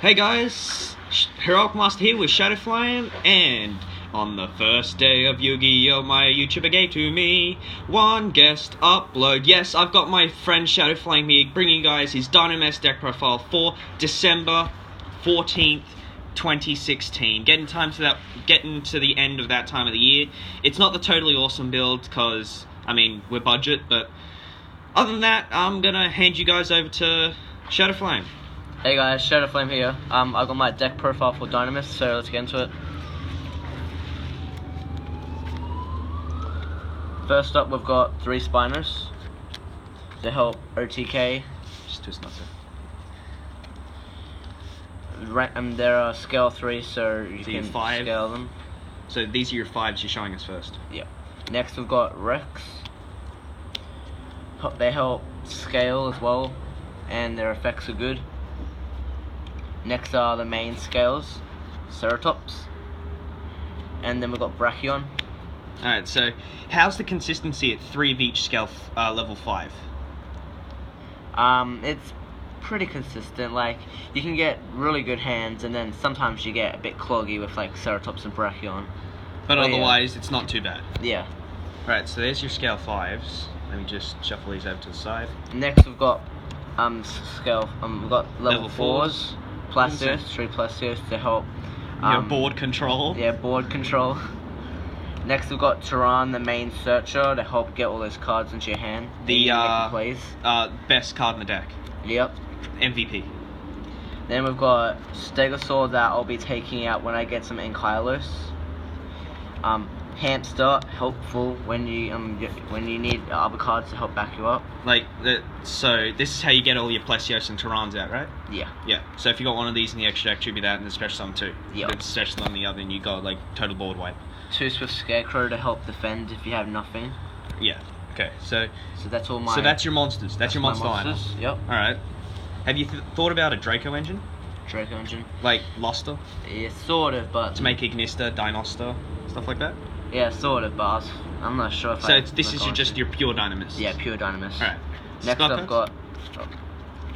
Hey guys, Heroic Master here with Shadow Flame, and on the first day of Yu-Gi-Oh! My YouTuber gave to me one guest upload. Yes, I've got my friend Shadow Flame here, bringing you guys his Dinomist deck profile for December 14th, 2016. Getting to the end of that time of the year. It's not the totally awesome build, because, I mean, we're budget, but other than that, I'm gonna hand you guys over to Shadow Flame. Hey guys, Shadow Flame here. I've got my deck profile for Dinomist, so let's get into it. First up, we've got 3 Spiners to help OTK. Just twist nuts. They're scale 3, so you can 5. scale them. So these are your 5s you're showing us first. Yep. Next, we've got Rex. They help scale as well, and their effects are good. Next are the main scales, Ceratops, and then we've got Brachion. Alright, so how's the consistency at 3 of each scale level 5? It's pretty consistent. Like, you can get really good hands, and then sometimes you get a bit cloggy with like Ceratops and Brachion. But otherwise, it's not too bad. Yeah. Right, so there's your scale 5s. Let me just shuffle these over to the side. Next we've got we've got level 4s. Plastios, 3 Plastios to help your board control. Yeah, board control. Next we've got Turan, the main searcher, to help get all those cards into your hand. The plays. Best card in the deck. Yep. MVP. Then we've got Stegosaur that I'll be taking out when I get some Ankylos. Hamster, helpful when you need other cards to help back you up. So this is how you get all your Plastios and Turans out, right? Yeah. Yeah. So if you got one of these in the extra deck, should be that, and the special summon too. Yeah. It's special on the other, and you got like total board wipe. 2 Swift Scarecrow to help defend if you have nothing. Yeah. Okay. So that's all my. So that's your monsters. That's your monster lineup. Yep. All right. Have you thought about a Draco engine? Draco engine. Like Luster? Yeah, sort of, but to make Ignista, Dinoster, stuff like that. Yeah, sort of, but I'm not sure if so this is just your pure Dynamist? Yeah, pure Dynamist. Alright. Next I've got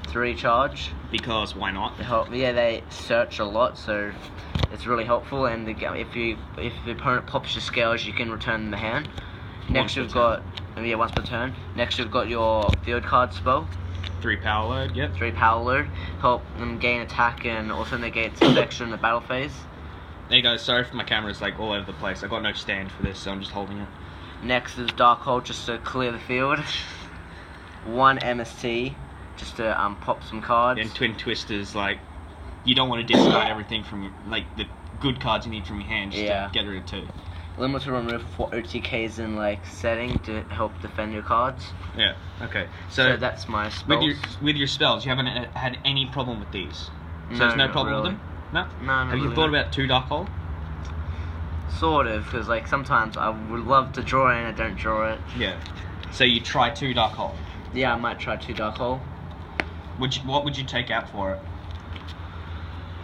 3 Charge. Because why not? They search a lot, so it's really helpful, and if the opponent pops your scales, you can return them the hand. Next we've got, once per turn. Next we've got your field card spell. 3 power load, yep. 3 power load. Help them gain attack and also negate protection in the battle phase. There you go, sorry for my camera's like all over the place. I got no stand for this, so I'm just holding it. Next is Dark Hole, just to clear the field. 1 MST, just to pop some cards. And Twin Twisters, like, you don't want to discard everything from, like, the good cards you need from your hand, just to get rid of 2. Limited remove for OTKs in, like, setting to help defend your cards. Yeah, okay. So that's my spells. With your spells, you haven't had any problem with these? So No, there's no not problem really. with them? No? No, Have you thought about 2 Dark Hole? Sort of, because like sometimes I would love to draw it and I don't draw it. Yeah. So you try 2 Dark Hole? Yeah, I might try 2 Dark Hole. What would you take out for it?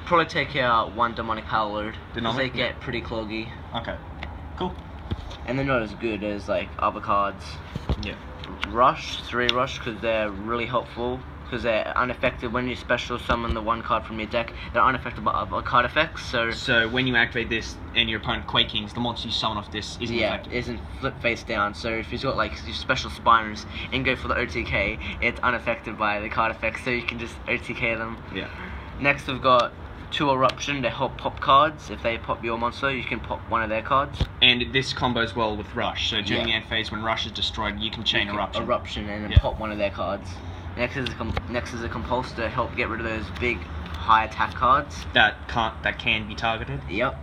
Probably take out 1 Demonic Power Load, because they Demonic? get pretty cloggy. Okay. Cool. And they're not as good as like other cards. Yeah. Rush, 3 Rush, because they're really helpful. Because they're unaffected when you special summon the 1 card from your deck. They're unaffected by other card effects. So when you activate this and your opponent Quakings, the monster you summon off this isn't affected. Isn't flip face down. So if you've got like your special Spiners and go for the OTK, it's unaffected by the card effects. So you can just OTK them. Yeah. Next we've got 2 Eruption to help pop cards. If they pop your monster, you can pop one of their cards. And this combos well with Rush. So during the end phase, when Rush is destroyed, you can chain Eruption. Eruption and then pop one of their cards. Next is a Compulse to help get rid of those big, high attack cards. That can be targeted. Yep.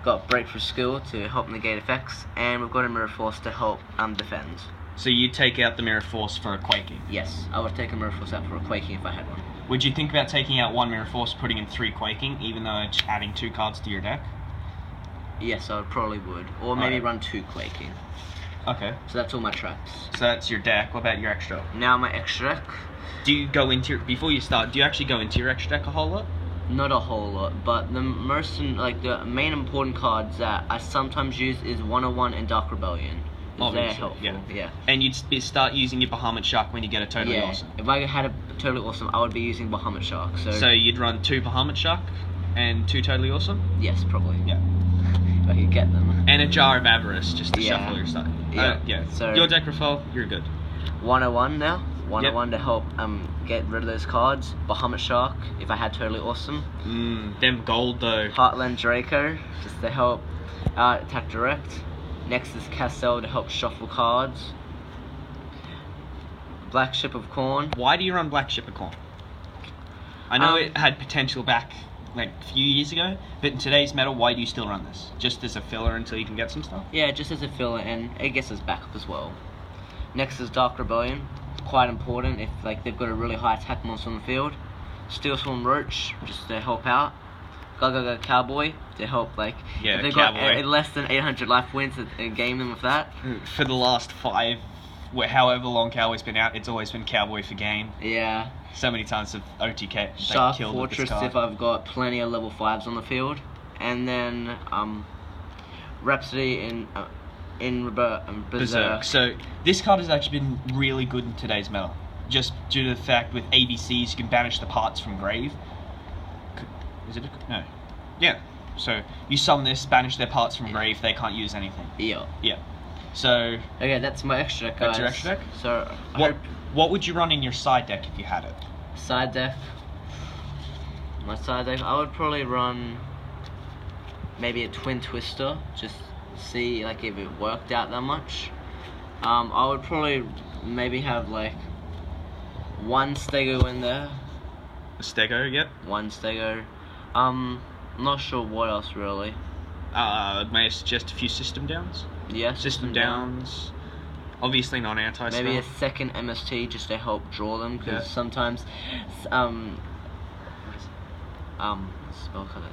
Got Breakthrough Skill to help negate effects, and we've got a Mirror Force to help defend. So you take out the Mirror Force for a Quaking? Yes, I would take a Mirror Force out for a Quaking if I had one. Would you think about taking out 1 Mirror Force, putting in 3 Quaking, even though it's adding 2 cards to your deck? Yes, I probably would. Or maybe run 2 Quaking. Okay. So that's all my traps. So that's your deck. What about your extra? Now my extra deck. Do you go into before you start? Do you actually go into your extra deck a whole lot? Not a whole lot, but the the main important cards that I sometimes use is 101 and Dark Rebellion. they're Obviously, helpful. Yeah. And you'd start using your Bahamut Shark when you get a Totally Yeah. Awesome. If I had a Totally Awesome, I would be using Bahamut Shark. So you'd run 2 Bahamut Shark and 2 Totally Awesome? yes, probably. Yeah. If I could get them. And a Jar of Avarice just to Yeah. shuffle your stuff. Yeah. So your deck profile, you're good. 101 now. 101 to help get rid of those cards. Bahamut Shark, if I had Totally Awesome. Them gold though. Heartland Draco, just to help attack direct. Next is Cassell to help shuffle cards. Black Ship of Corn. Why do you run Black Ship of Corn? I know it had potential back like a few years ago, but in today's meta, why do you still run this? Just as a filler until you can get some stuff? Yeah, just as a filler, and it gets us backup as well. Next is Dark Rebellion, quite important if like they've got a really high attack monster on the field. Steelstorm Roach, just to help out. Gaga Cowboy, to help like Yeah, if they've Cowboy. got less than 800 life points and game them with that. For the last 5, however long Cowboy's been out, it's always been Cowboy for game. Yeah. So many times of OTK Shark killed with this Fortress card. if I've got plenty of level 5s on the field, and then Rhapsody in Berserk. So this card has actually been really good in today's meta, just due to the fact with ABCs you can banish the parts from grave. Is it no? Yeah. So you summon this, banish their parts from grave. They can't use anything. Yeah. Yeah. So Okay, that's my extra deck, guys. That's your extra deck? So what would you run in your side deck if you had it? side deck. My side deck, I would probably run maybe a Twin Twister, just see like if it worked out that much. I would probably maybe have like 1 Stego in there. A Stego, yep. 1 Stego. Not sure what else really. May I suggest a few system downs? Yeah, System downs. Obviously not anti-spell. Maybe a second MST just to help draw them, because sometimes, spell color.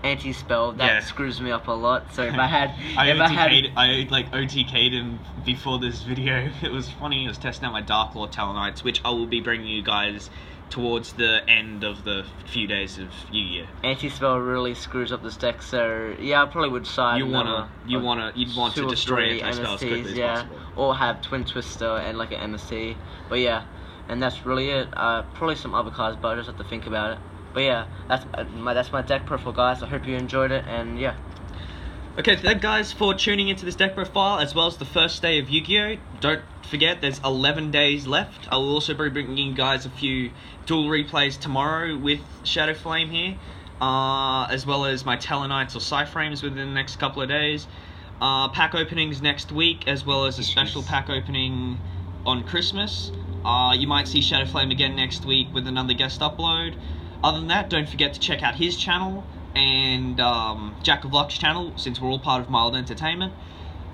Anti-spell, that screws me up a lot. So if I had, I like OTK'd him before this video. It was funny. I was testing out my Dark Lord Talonites, which I will be bringing you guys towards the end of the few days of Yu-Gi-Oh. Anti-spell really screws up this deck, so yeah, I probably would side. You'd want to destroy anti-spell as quickly as possible. Or have Twin Twister and like an MST. But yeah, and that's really it. Probably some other cards, but I just have to think about it. But yeah, that's my deck profile, guys. I hope you enjoyed it, and yeah. Okay, thank guys for tuning into this deck profile, as well as the first day of Yu-Gi-Oh! Don't forget, there's 11 days left. I will also be bringing you guys a few dual replays tomorrow with Shadow Flame here, as well as my Telenites or Cyframes within the next couple of days. Pack openings next week, as well as a special pack opening on Christmas. You might see Shadow Flame again next week with another guest upload. Other than that, don't forget to check out his channel and Jack of Luck's channel, since we're all part of Mild Entertainment.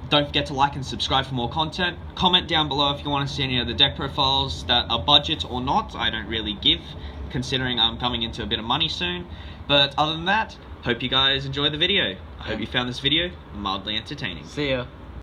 Don't forget to like and subscribe for more content. Comment down below if you want to see any other deck profiles that are budget or not. I don't really give, considering I'm coming into a bit of money soon. But other than that, hope you guys enjoyed the video. I hope you found this video mildly entertaining. See ya.